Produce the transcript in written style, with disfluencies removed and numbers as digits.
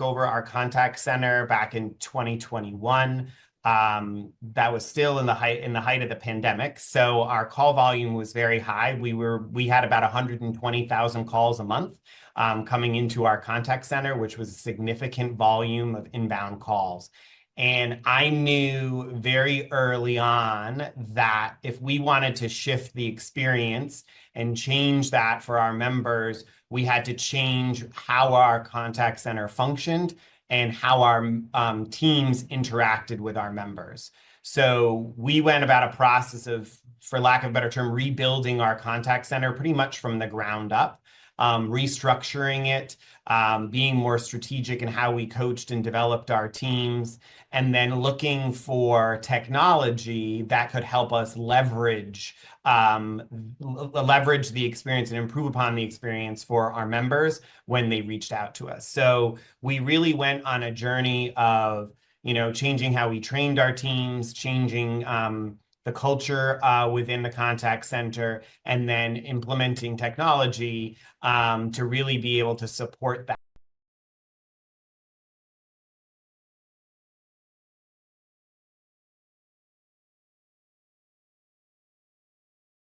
over our contact center back in 2021. That was still in the height of the pandemic. So our call volume was very high. We had about 120,000 calls a month coming into our contact center, which was a significant volume of inbound calls. And I knew very early on that if we wanted to shift the experience and change that for our members, we had to change how our contact center functioned and how our teams interacted with our members. So we went about a process of, for lack of a better term, rebuilding our contact center pretty much from the ground up. Restructuring it, being more strategic in how we coached and developed our teams, and then looking for technology that could help us leverage the experience and improve upon the experience for our members when they reached out to us. So we really went on a journey of, changing how we trained our teams, changing the culture within the contact center, and then implementing technology to really be able to support that.